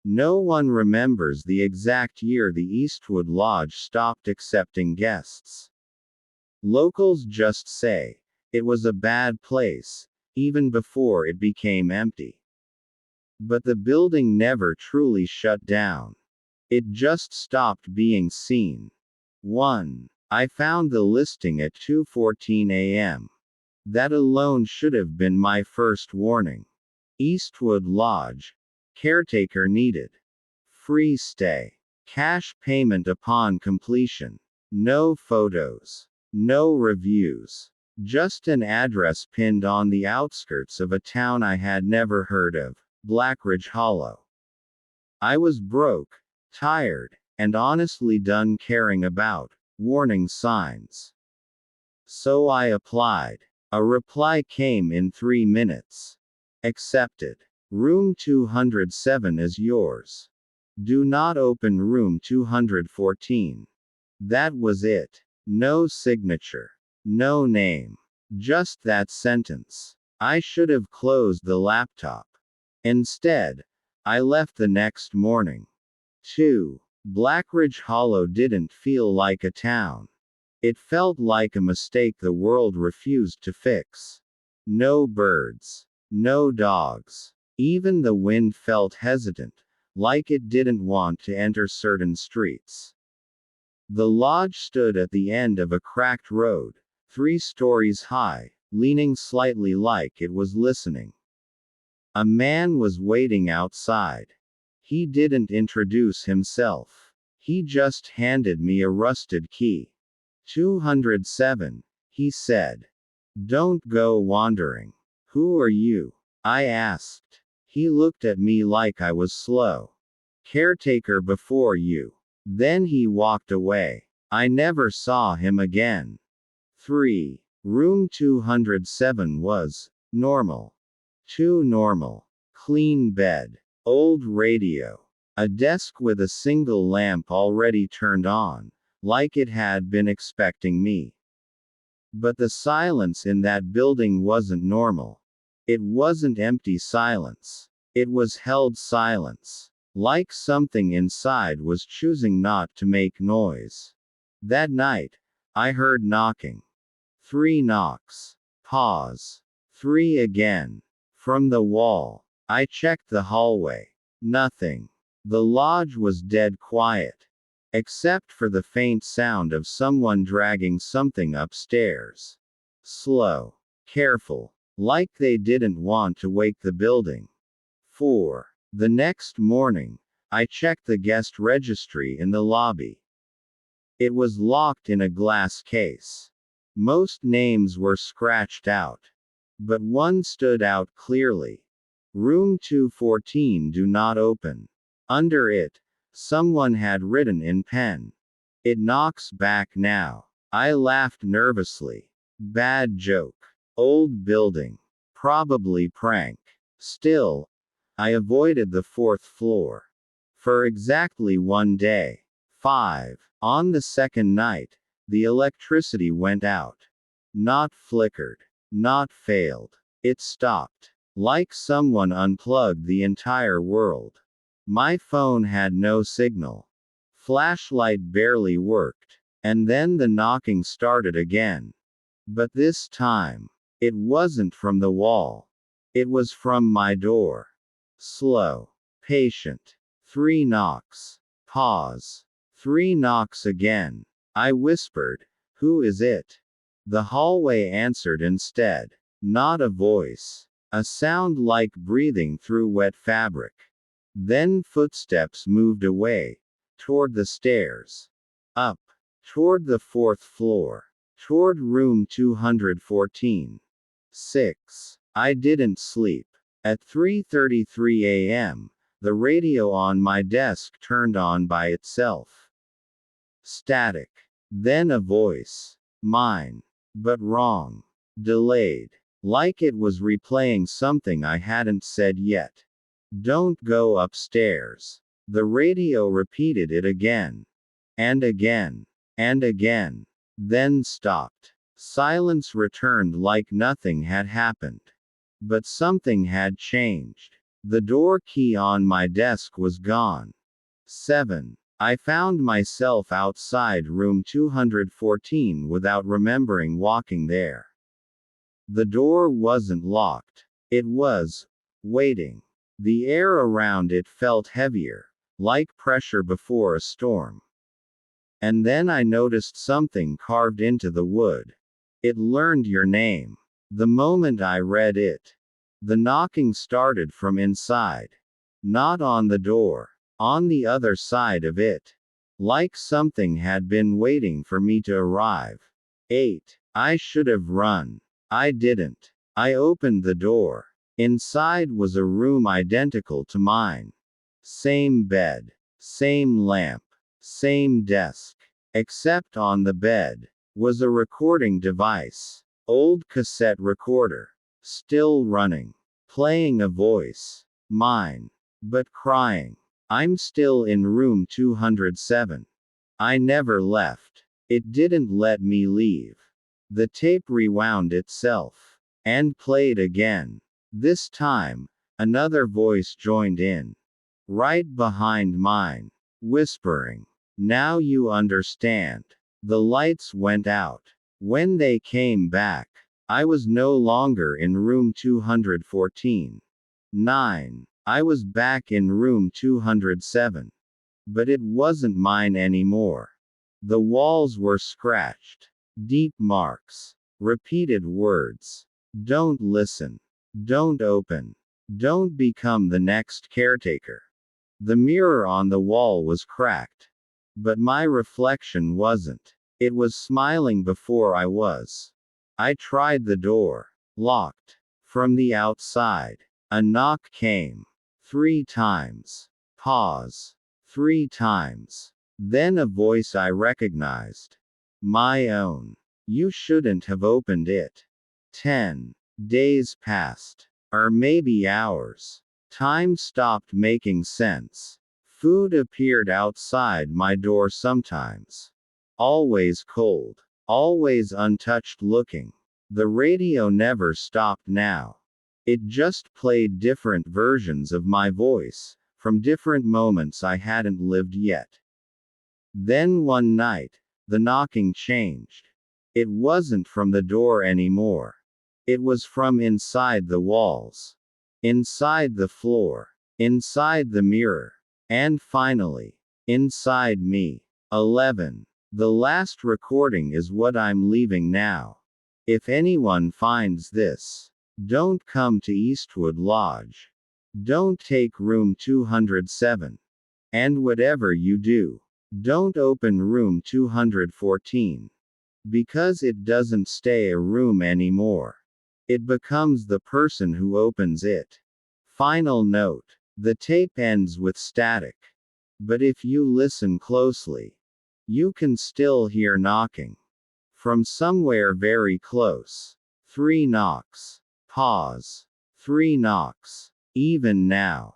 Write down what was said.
No one remembers the exact year the Eastwood Lodge stopped accepting guests. Locals just say, it was a bad place, even before it became empty. But the building never truly shut down. It just stopped being seen. 1. I found the listing at 2:14 a.m. That alone should have been my first warning. Eastwood Lodge. Caretaker needed. Free stay. Cash payment upon completion. No photos. No reviews. Just an address pinned on the outskirts of a town I had never heard of, Blackridge Hollow. I was broke, tired, and honestly done caring about warning signs. So I applied. A reply came in 3 minutes. Accepted. Room 207 is yours. Do not open room 214. That was it. No signature. No name. Just that sentence. I should have closed the laptop. Instead, I left the next morning. 2. Blackridge Hollow didn't feel like a town. It felt like a mistake the world refused to fix. No birds. No dogs. Even the wind felt hesitant, like it didn't want to enter certain streets. The lodge stood at the end of a cracked road, 3 stories high, leaning slightly like it was listening. A man was waiting outside. He didn't introduce himself. He just handed me a rusted key. 207, he said. Don't go wandering. Who are you? I asked. He looked at me like I was slow. Caretaker before you. Then he walked away. I never saw him again. 3. Room 207 was normal. Too normal. Clean bed. Old radio. A desk with a single lamp already turned on, like it had been expecting me. But the silence in that building wasn't normal. It wasn't empty silence. It was held silence. Like something inside was choosing not to make noise. That night, I heard knocking. 3 knocks. Pause. 3 again. From the wall. I checked the hallway. Nothing. The lodge was dead quiet. Except for the faint sound of someone dragging something upstairs. Slow. Careful. Like they didn't want to wake the building. 4. The next morning, I checked the guest registry in the lobby. It was locked in a glass case. Most names were scratched out. But one stood out clearly. Room 214 do not open. Under it, someone had written in pen. It knocks back now. I laughed nervously. Bad joke. Old building. Probably prank. Still, I avoided the 4th floor. For exactly 1 day. 5. On the second night, the electricity went out. Not flickered. Not failed. It stopped. Like someone unplugged the entire world. My phone had no signal. Flashlight barely worked. And then the knocking started again. But this time, it wasn't from the wall. It was from my door. Slow. Patient. 3 knocks. Pause. 3 knocks again. I whispered, "Who is it?" The hallway answered instead. Not a voice. A sound like breathing through wet fabric. Then footsteps moved away. Toward the stairs. Up. Toward the 4th floor. Toward room 214. 6. I didn't sleep. At 3:33 a.m., the radio on my desk turned on by itself. Static. Then a voice. Mine. But wrong. Delayed. Like it was replaying something I hadn't said yet. Don't go upstairs. The radio repeated it again. And again. And again. Then stopped. Silence returned like nothing had happened. But something had changed. The door key on my desk was gone. 7. I found myself outside room 214 without remembering walking there. The door wasn't locked. It was waiting. The air around it felt heavier, like pressure before a storm. And then I noticed something carved into the wood. It learned your name. The moment I read it, the knocking started from inside. Not on the door, on the other side of it. Like something had been waiting for me to arrive. 8. I should have run. I didn't. I opened the door. Inside was a room identical to mine. Same bed, same lamp, same desk. Except on the bed was a recording device. Old cassette recorder. Still running. Playing a voice. Mine. But crying. I'm still in room 207. I never left. It didn't let me leave. The tape rewound itself. And played again. This time, another voice joined in. Right behind mine. Whispering. Now you understand. The lights went out. When they came back, I was no longer in room 214. 9. I was back in room 207. But it wasn't mine anymore. The walls were scratched. Deep marks. Repeated words. Don't listen. Don't open. Don't become the next caretaker. The mirror on the wall was cracked. But my reflection wasn't. It was smiling before I was. I tried the door. Locked. From the outside. A knock came. 3 times. Pause. 3 times. Then a voice I recognized. My own. You shouldn't have opened it. 10 days passed. Or maybe hours. Time stopped making sense. Food appeared outside my door sometimes. Always cold. Always untouched looking. The radio never stopped now. It just played different versions of my voice, from different moments I hadn't lived yet. Then one night, the knocking changed. It wasn't from the door anymore. It was from inside the walls. Inside the floor. Inside the mirror. And finally, inside me. 11. The last recording is what I'm leaving now. If anyone finds this, don't come to Eastwood Lodge. Don't take room 207. And whatever you do, don't open room 214. Because it doesn't stay a room anymore. It becomes the person who opens it. Final note. The tape ends with static. But if you listen closely, you can still hear knocking. From somewhere very close. 3 knocks. Pause. 3 knocks. Even now.